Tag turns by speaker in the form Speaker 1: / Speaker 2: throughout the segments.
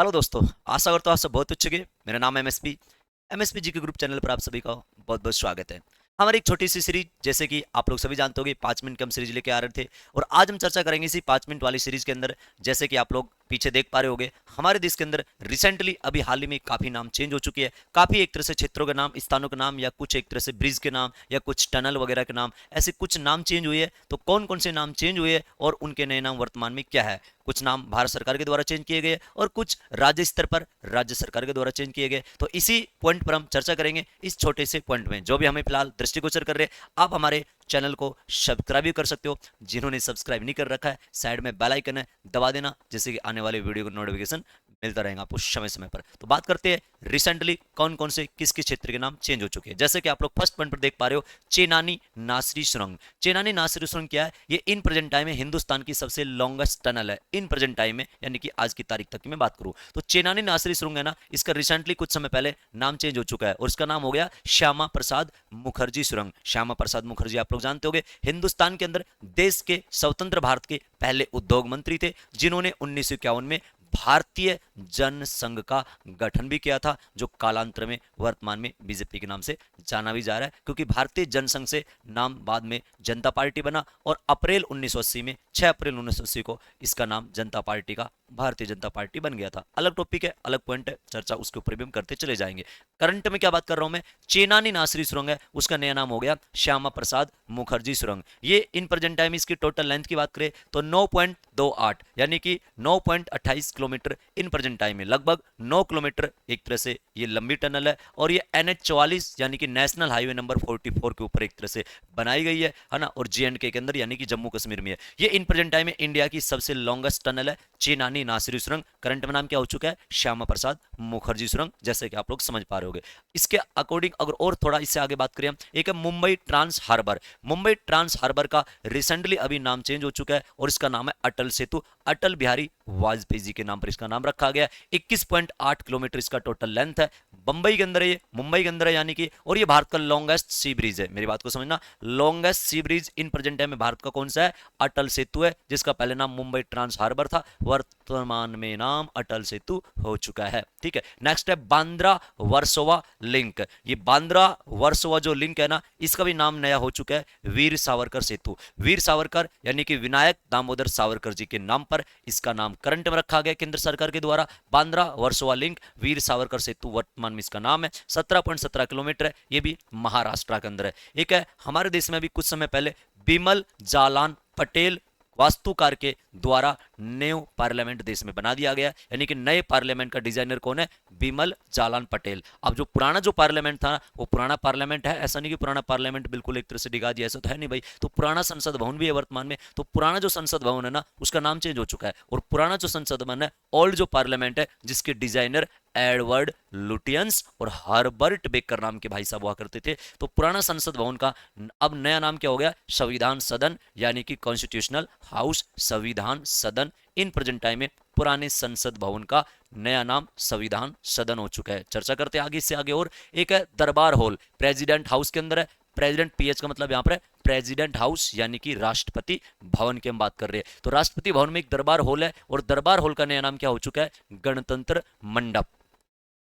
Speaker 1: Hello दोस्तों, आशा करता हूँ आप सब बहुत अच्छे होंगे। मेरा नाम है एमएसपी जी के ग्रुप चैनल पर आप सभी का बहुत बहुत स्वागत है। हमारी एक छोटी सी सीरीज, जैसे कि आप लोग सभी जानते होंगे, 5 मिनट की हम सीरीज लेके आ रहे थे और आज हम चर्चा करेंगे इसी 5 मिनट वाली सीरीज के अंदर। जैसे कि आप लोग पीछे देख पा रहे होंगे, हमारे देश के अंदर रिसेंटली अभी हाल ही में काफी नाम चेंज हो चुकी है। काफी एक तरह से क्षेत्रों के नाम, स्थानों के नाम, या कुछ एक तरह से ब्रिज के नाम, या कुछ टनल वगैरह के नाम, ऐसे कुछ नाम चेंज हुए हैं। तो कौन कौन से नाम चेंज हुए हैं और उनके नए नाम वर्तमान में क्या है? कुछ नाम भारत सरकार के द्वारा चेंज किए गए और कुछ राज्य स्तर पर राज्य सरकार के द्वारा चेंज किए गए। तो इसी पॉइंट पर हम चर्चा करेंगे। इस छोटे से पॉइंट में जो भी हमें फिलहाल दृष्टिगोचर कर रहे हैं, आप हमारे चैनल को सब्सक्राइब भी कर सकते हो। जिन्होंने सब्सक्राइब नहीं कर रखा है, साइड में बेल आइकन है, दबा देना, जिससे कि आने वाले वीडियो का नोटिफिकेशन मिलता रहेगा आपको समय समय पर। तो बात करते हैं रिसेंटली कौन कौन से किस किस क्षेत्र के नाम चेंज हो चुके हैं। जैसे कि आप लोग फर्स्ट पॉइंट पर देख पा रहे हो, चेनानी नासरी सुरंग। चेनानी नासरी सुरंग क्या है? ये इन प्रेजेंट टाइम में हिंदुस्तान की सबसे लॉन्गेस्ट टनल है इन प्रेजेंट टाइम में, यानी कि आज की तारीख तक की मैं बात करूं तो चेनानी नासरी सुरंग है ना, इसका रिसेंटली कुछ समय पहले नाम चेंज हो चुका है और इसका नाम हो गया श्यामा प्रसाद मुखर्जी सुरंग। श्यामा प्रसाद मुखर्जी आप लोग जानते होंगे, हिंदुस्तान के अंदर देश के स्वतंत्र भारत के पहले उद्योग मंत्री थे, जिन्होंने 1951 में भारतीय जनसंघ का गठन भी किया था, जो कालांतर में वर्तमान में बीजेपी के नाम से जाना भी जा रहा है, क्योंकि भारतीय जनसंघ से नाम बाद में जनता पार्टी बना और अप्रैल 1980 में 6 अप्रैल 1980 को इसका नाम जनता पार्टी का भारतीय जनता पार्टी बन गया था। अलग टॉपिक है, अलग पॉइंट है, चर्चा उसके ऊपर भी हम करते चले जाएंगे। करंट में क्या बात कर रहा हूं मैं, चेनानी नासरी सुरंग है, उसका नया नाम हो गया श्यामा प्रसाद मुखर्जी सुरंग। ये इन प्रेजेंट टाइम इसकी टोटल लेंथ की बात करें तो 9.28 यानी कि 9.28 किलोमीटर इन प्रेजेंट टाइम में, लगभग 9 किलोमीटर एक तरह से ये लंबी टनल है। और ये NH 44 यानी कि नेशनल हाईवे नंबर 44 के ऊपर एक तरह से बनाई गई है ना, और JNK के अंदर यानी कि जम्मू कश्मीर में है। ये इन प्रेजेंट टाइम में इंडिया की सबसे लॉन्गेस्ट टनल है, चेनानी नासरी सुरंग। करंट में नाम क्या हो चुका है? श्यामा प्रसाद मुखर्जी सुरंग, जैसे कि आप लोग समझ पा रहे होंगे। इसके अकॉर्डिंग अगर और थोड़ा इससे आगे बात करें हम, एक है Mumbai Trans Harbour. Mumbai Trans Harbour का रिसेंटली अभी नाम चेंज हो चुका है और इसका नाम है अटल सेतु। अटल बिहारी वाजपेयी जी के नाम पर इसका नाम रखा गया। 21.8 किलोमीटर इसका टोटल लेंथ है। बंबई के अंदर है, ये मुंबई के अंदर है यानी कि, और ये भारत का लॉन्गेस्ट सी ब्रिज है। मेरी बात को समझना, longest sea bridge in present time में भारत का कौन सा है? अटल सेतु है, जिसका पहले नाम मुंबई ट्रांस हार्बर था, वर्तमान में नाम अटल सेतु हो चुका है। ठीक है, नेक्स्ट है बांद्रा वर्सोवा लिंक। ये बांद्रा वर्सोवा जो लिंक है ना, इसका भी नाम नया हो चुका है, वीर सावरकर सेतु। वीर सावरकर यानी कि विनायक दामोदर सावरकर जी के नाम पर इसका नाम करंट में रखा गया केंद्र सरकार के द्वारा। बांद्रा वर्सोवा लिंक वीर सावरकर सेतु वर्तमान में इसका नाम है। 17.17 किलोमीटर है, ये भी महाराष्ट्र के अंदर है। एक है हमारे देश में भी कुछ समय पहले बिमल जालान पटेल वास्तुकार के द्वारा न्यू पार्लियामेंट देश में बना दिया गया, यानी कि नए पार्लियामेंट का डिजाइनर कौन है? बिमल जालान पटेल। अब जो पुराना जो पार्लियामेंट था वो पुराना पार्लियामेंट है, ऐसा नहीं कि पुराना पार्लियामेंट बिल्कुल एक तरह से डिगा दिया, ऐसा तो है नहीं भाई। तो पुराना संसद भवन भी है वर्तमान में। तो पुराना जो संसद भवन है ना, उसका नाम चेंज हो चुका है, और पुराना जो संसद भवन है, ओल्ड जो पार्लियामेंट है, जिसके डिजाइनर एडवर्ड लुटियंस और हर्बर्ट बेकर नाम के भाई साहब हुआ करते थे। तो पुराना संसद भवन का अब नया नाम क्या हो गया? संविधान सदन, यानी कि कॉन्स्टिट्यूशनल हाउस, संविधान सदन। इन प्रेजेंट टाइम में पुराने संसद भवन का नया नाम संविधान सदन हो चुका है। चर्चा करते हैं आगे से आगे। और एक है दरबार हॉल, प्रेसिडेंट हाउस के अंदर है। प्रेसिडेंट PH का मतलब यहां पर है प्रेसिडेंट हाउस, यानी कि राष्ट्रपति भवन की हम बात कर रहे हैं। तो राष्ट्रपति भवन में एक दरबार हॉल है, और दरबार हॉल का नया नाम क्या हो चुका है? गणतंत्र मंडप।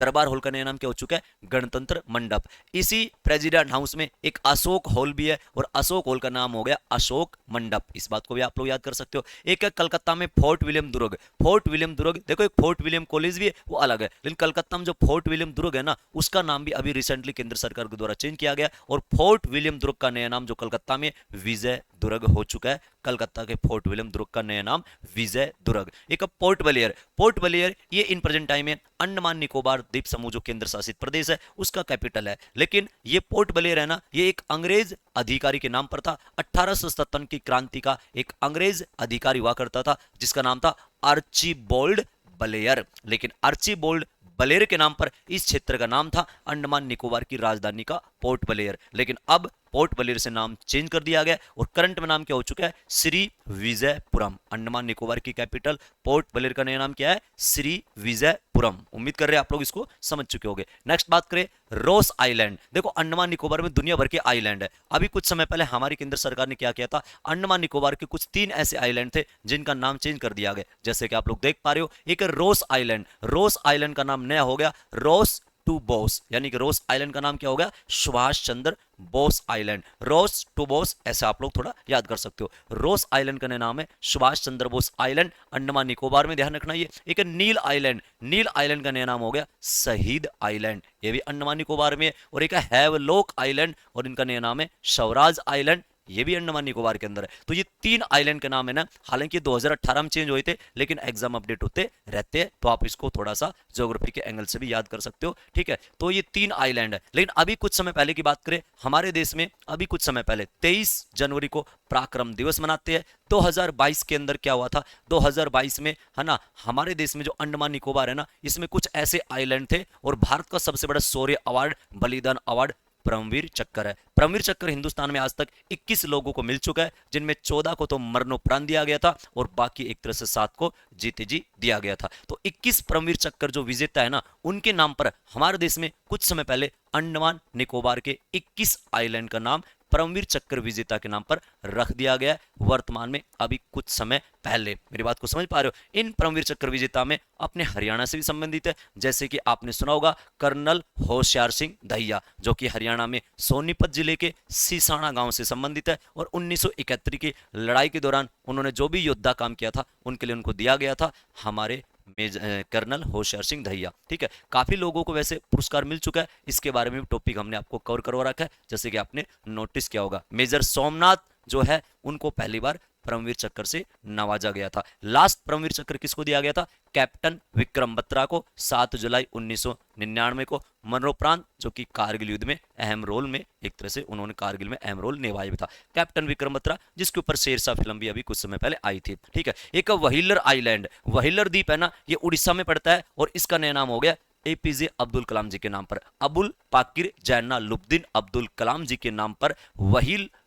Speaker 1: दरबार हॉल का नया नाम क्या हो चुका है? गणतंत्र मंडप। इसी प्रेसिडेंट हाउस में एक अशोक हॉल भी है, और अशोक हॉल का नाम हो गया अशोक मंडप। इस बात को भी आप लोग याद कर सकते हो। एक है कलकत्ता में फोर्ट विलियम दुर्ग। फोर्ट विलियम दुर्ग, देखो एक फोर्ट विलियम कॉलेज भी है, वो अलग है, लेकिन कलकत्ता में जो फोर्ट विलियम दुर्ग है ना, उसका नाम भी अभी रिसेंटली केंद्र सरकार के द्वारा चेंज किया गया, और फोर्ट विलियम दुर्ग का नया नाम जो कलकत्ता में विजय दुर्ग हो चुका है। कलकत्ता के फोर्ट विलियम दुर्ग का नया नाम विजय दुर्ग। एक पोर्ट ब्लेयर। पोर्ट ब्लेयर ये इन प्रेजेंट टाइम में अंडमान निकोबार द्वीप समूह जो केंद्र शासित प्रदेश है, उसका कैपिटल है। लेकिन ये पोर्ट ब्लेयर है ना, ये एक अंग्रेज अधिकारी के नाम पर था। 1857 की क्रांति का एक अंग्रेज अधिकारी हुआ करता था, जिसका नाम था आर्चीबोल्ड ब्लेयर। लेकिन आर्चीबोल्ड ब्लेयर के नाम पर इस क्षेत्र का नाम था अंडमान निकोबार की राजधानी का पोर्ट ब्लेयर, लेकिन अब पोर्ट ब्लेयर से नाम चेंज कर दिया गया और करंट में नाम क्या हो चुका है, श्री विजयपुरम। अंडमान निकोबार की कैपिटल पोर्ट ब्लेयर का नया नाम क्या है, श्री विजयपुरम। उम्मीद कर रहे हैं आप लोग इसको समझ चुके होंगे। नेक्स्ट बात करें रोस आइलैंड। देखो अंडमान निकोबार में दुनिया भर के आइलैंड है। अभी कुछ समय पहले हमारी केंद्र सरकार ने क्या किया था, अंडमान निकोबार के कुछ 3 ऐसे आइलैंड थे जिनका नाम चेंज कर दिया गया। जैसे कि आप लोग देख पा रहे हो, एक रोस आइलैंड, रोस आइलैंड का नाम नया हो गया रोस टू बोस, यानी कि रोस आइलैंड का नाम क्या हो गया, Subhas Chandra Bose island. Ross to Bose ऐसे आप लोग थोड़ा याद कर सकते हो। रोस आइलैंड का नया नाम है सुभाष चंद्र बोस आइलैंड, अंडमान निकोबार में। ध्यान रखना ये एक नील आइलैंड, नील आइलैंड का नया नाम हो गया शहीद आइलैंड, ये भी अंडमान निकोबार में है। और एक है हैवलॉक आइलैंड और इनका नया नाम है स्वराज आइलैंड, ये भी अंडमान निकोबार के अंदर है। तो ये 3 आइलैंड के नाम है ना, हालांकि 2018 में चेंज हुए थे, लेकिन एग्जाम अपडेट होते रहते हैं, तो आप इसको थोड़ा सा ज्योग्राफी के एंगल से भी याद कर सकते हो, ठीक है। तो ये 3 आइलैंड है। लेकिन अभी कुछ समय पहले की बात करें, हमारे देश में अभी कुछ समय पहले 23 जनवरी को पराक्रम दिवस मनाते हैं। 2022 के अंदर क्या हुआ था, 2022 में है ना, हमारे देश में जो अंडमान निकोबार है ना, इसमें कुछ ऐसे आइलैंड थे और भारत का सबसे बड़ा शौर्य अवार्ड, बलिदान अवार्ड परमवीर चक्र है। परमवीर चक्र हिंदुस्तान में आज तक 21 लोगों को मिल चुका है, जिनमें 14 को तो मरणोपरांत दिया गया था और बाकी एक तरह से 7 को जीते जी दिया गया था। तो 21 परमवीर चक्र जो विजेता है ना, उनके नाम पर हमारे देश में कुछ समय पहले अंडमान निकोबार के 21 आइलैंड का नाम परमवीर चक्र विजेता के नाम पर रख दिया गया वर्तमान में, अभी कुछ समय पहले। मेरी बात को समझ पा रहे हो। इन परमवीर चक्र विजेता में अपने हरियाणा से भी संबंधित है, जैसे कि आपने सुना होगा कर्नल होशियार सिंह दहिया, जो कि हरियाणा में सोनीपत जिले के सीसाना गांव से संबंधित है। और 1971 की लड़ाई के दौरान उन्होंने जो भी योद्धा काम किया था, उनके लिए उनको दिया गया था हमारे कर्नल होशियार सिंह दहिया, ठीक है। काफी लोगों को वैसे पुरस्कार मिल चुका है, इसके बारे में भी टॉपिक हमने आपको कवर करवा रखा है, जैसे कि आपने नोटिस किया होगा। मेजर सोमनाथ जो है, उनको पहली बार परमवीर चक्र से नवाजा गया था। लास्ट परमवीर चक्र किसको दिया गया था, कैप्टन विक्रम बत्रा को 7 जुलाई 1999 को, मरणोपरांत, जो कि कारगिल युद्ध में अहम रोल में, एक तरह से उन्होंने कारगिल में अहम रोल निभाया भी था, कैप्टन विक्रम बत्रा, जिसके ऊपर शेरशाह फिल्म भी अभी कुछ समय पहले आई थी, ठीक है। एक व्हीलर आइलैंड, व्हीलर द्वीप है ना, ये उड़ीसा में पड़ता है और इसका नया नाम हो गया एपीजे अब्दुल कलाम जी के नाम पर। अबुल पाकिर जैनालुब्दीन अब्दुल कलाम जी के नाम पर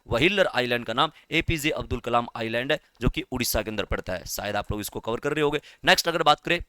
Speaker 1: व्हीलर आइलैंड का नाम एपीजे अब्दुल कलाम आइलैंड है, जो कि उड़ीसा के अंदर पड़ता है। शायद आप लोग इसको कवर कर रहे होंगे। नेक्स्ट अगर बात करें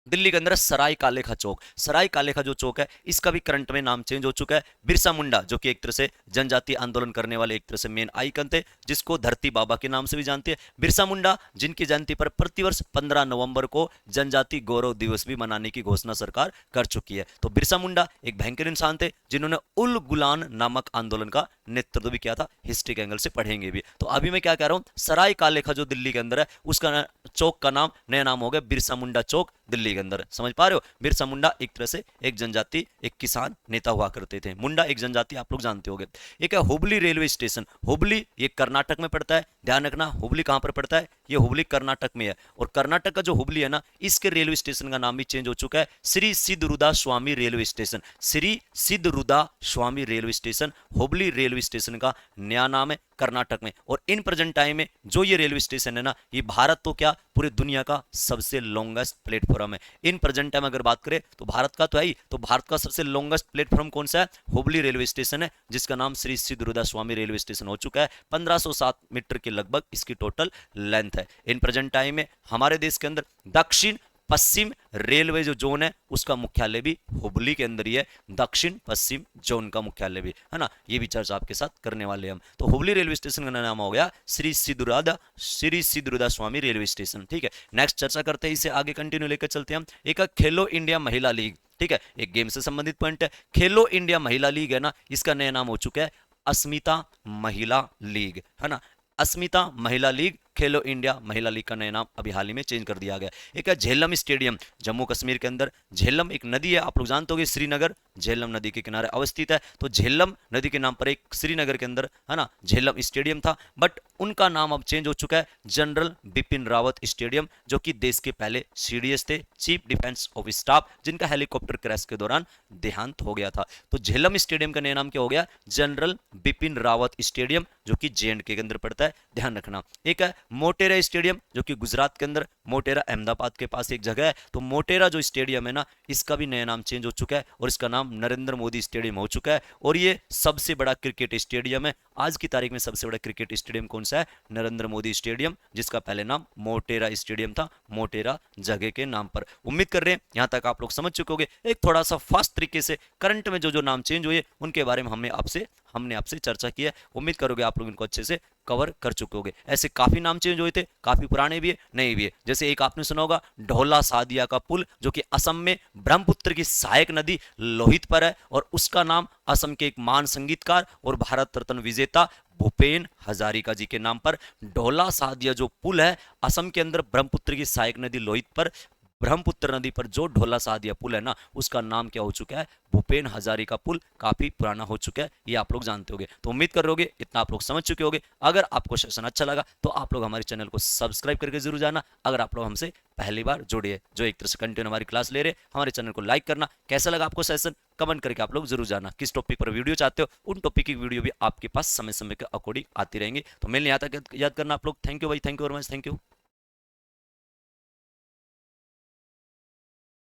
Speaker 1: दिल्ली के अंदर सराय कालेखा चौक, सराय कालेखा जो चौक है, इसका भी करंट में नाम चेंज हो चुका है। बिरसा मुंडा, जो कि एक तरह से जनजातीय आंदोलन करने वाले एक तरह से मेन आइकन थे, जिसको धरती बाबा के नाम से भी जानते हैं। बिरसा मुंडा, जिनकी जयंती पर प्रतिवर्ष 15 नवंबर को जनजाति गौरव दिवस भी मनाने की घोषणा सरकार कर चुकी है। तो बिरसा मुंडा एक भयंकर इंसान थे, जिन्होंने उल गुलान नामक आंदोलन का नेतृत्व भी किया था। हिस्ट्री के एंगल से पढ़ेंगे भी। तो अभी मैं क्या कह रहा हूं, सराय कालेखा जो दिल्ली के अंदर है, उसका चौक का नाम, नया नाम हो गया बिरसा मुंडा चौक दिल्ली के अंदर। समझ पा रहे हो। बिरसा मुंडा एक तरह से एक जनजाति, एक किसान नेता हुआ करते थे। मुंडा एक जनजाति आप लोग जानते होंगे। एक है हुबली रेलवे स्टेशन, हुबली ये कर्नाटक में पड़ता है। ध्यान रखना, हुबली कहां पर पड़ता है, ये हुबली कर्नाटक में है। और कर्नाटक का जो हुबली है ना, इसके रेलवे स्टेशन का नाम भी चेंज हो चुका है, Shri Siddharoodha Swami railway station. Shri Siddharoodha Swami railway station Hubli railway station का नया नाम है कर्नाटक में। और इन प्रेजेंट टाइम में जो ये रेलवे स्टेशन है ना, ये भारत तो क्या पूरी दुनिया का सबसे लॉन्गेस्ट प्लेटफॉर्म है। इन प्रेजेंट टाइम अगर बात करें तो भारत का तो है ही, तो भारत का सबसे लॉन्गेस्ट प्लेटफॉर्म कौन सा है, हुबली रेलवे स्टेशन है, जिसका नाम श्री सिद्धरुदा स्वामी रेलवे स्टेशन हो चुका है। 1507 मीटर के लगभग इसकी टोटल लेंथ है। इन प्रेजेंट टाइम में हमारे देश के अंदर दक्षिण पश्चिम रेलवे जो जोन है, उसका मुख्यालय भी हुबली के अंदर ही है। दक्षिण पश्चिम जोन का मुख्यालय भी है ना, ये भी चर्चा आपके साथ करने वाले हम। तो हुबली रेलवे स्टेशन का नाम हो गया श्री सिद्धरुदा स्वामी रेलवे स्टेशन, ठीक है। नेक्स्ट चर्चा करते हैं, इसे आगे कंटिन्यू लेकर चलते हैं हम। एक खेलो इंडिया महिला लीग, ठीक है, एक गेम से संबंधित पॉइंट है। खेलो इंडिया महिला लीग है ना, इसका नया नाम हो चुका है अस्मिता महिला लीग, है ना। अस्मिता महिला लीग, खेलो इंडिया महिला लीग का नया नाम अभी हाल ही में चेंज कर दिया गया। एक है झेलम स्टेडियम, जम्मू कश्मीर के अंदर। झेलम एक नदी है, आप लोग जानते होंगे, श्रीनगर झेलम नदी के किनारे अवस्थित है। तो झेलम नदी के नाम पर एक श्रीनगर के अंदर है ना झेलम स्टेडियम था, बट उनका नाम अब चेंज हो चुका है जनरल बिपिन रावत स्टेडियम, जो कि देश के पहले सीडीएस थे, चीफ डिफेंस ऑफ स्टाफ, जिनका हेलीकॉप्टर क्रैश के दौरान देहांत हो गया था। तो झेलम स्टेडियम का नया नाम क्या हो गया, जनरल बिपिन रावत स्टेडियम, जो कि जेएंडके के अंदर पड़ता है। ध्यान रखना। एक है मोटेरा स्टेडियम जो कि गुजरात के अंदर, मोटेरा अहमदाबाद के पास एक जगह है, तो मोटेरा जो स्टेडियम है ना, इसका भी नया नाम चेंज हो चुका है और इसका नाम नरेंद्र मोदी स्टेडियम हो चुका है। और ये सबसे बड़ा क्रिकेट स्टेडियम है आज की तारीख में। सबसे बड़ा क्रिकेट स्टेडियम कौन सा है? नरेंद्र मोदी स्टेडियम, जिसका पहले नाम मोटेरा स्टेडियम था, मोटेरा जगह के नाम पर। उम्मीद कर रहे हैं यहां तक आप लोग समझ चुके होंगे। एक थोड़ा सा फास्ट तरीके से करंट में जो जो नाम चेंज हुए उनके बारे में हमने आपसे चर्चा की है। उम्मीद करोगे आप लोग इनको अच्छे से कवर कर चुके होंगे। ऐसे काफी नाम चेंज हुए थे, काफी पुराने भी है, नए भी है। जैसे एक आपने सुना होगा ढोला सादिया का पुल, जो कि असम में ब्रह्मपुत्र की सहायक नदी लोहित पर है, और उसका नाम असम के एक महान संगीतकार और भारत रत्न विजेता भूपेन हजारिका जी के नाम पर ढोला सादिया जो पुल है असम के अंदर ब्रह्मपुत्र की सहायक नदी लोहित पर, ब्रह्मपुत्र नदी पर जो ढोला सादिया पुल है ना, उसका नाम क्या हो चुका है? भूपेन हजारिका पुल। काफी पुराना हो चुका है, ये आप लोग जानते होंगे। तो उम्मीद कर रहे इतना आप लोग समझ चुके होंगे। अगर आपको सेशन अच्छा लगा तो आप लोग हमारे चैनल को सब्सक्राइब करके जरूर जाना। अगर आप लोग हमसे पहली बार जुड़े हैं, जो एक तरह से कंटिन्यू हमारी क्लास ले रहे, हमारे चैनल को लाइक करना। कैसा लगा आपको सेशन, कमेंट करके आप लोग जरूर जाना। किस टॉपिक पर वीडियो चाहते हो, उन टॉपिक की वीडियो भी आपके पास समय समय के अकॉर्डिंग आती रहेंगी। तो मेरे यहाँ तक याद करना आप लोग। थैंक यू भाई, thank you very much, thank you.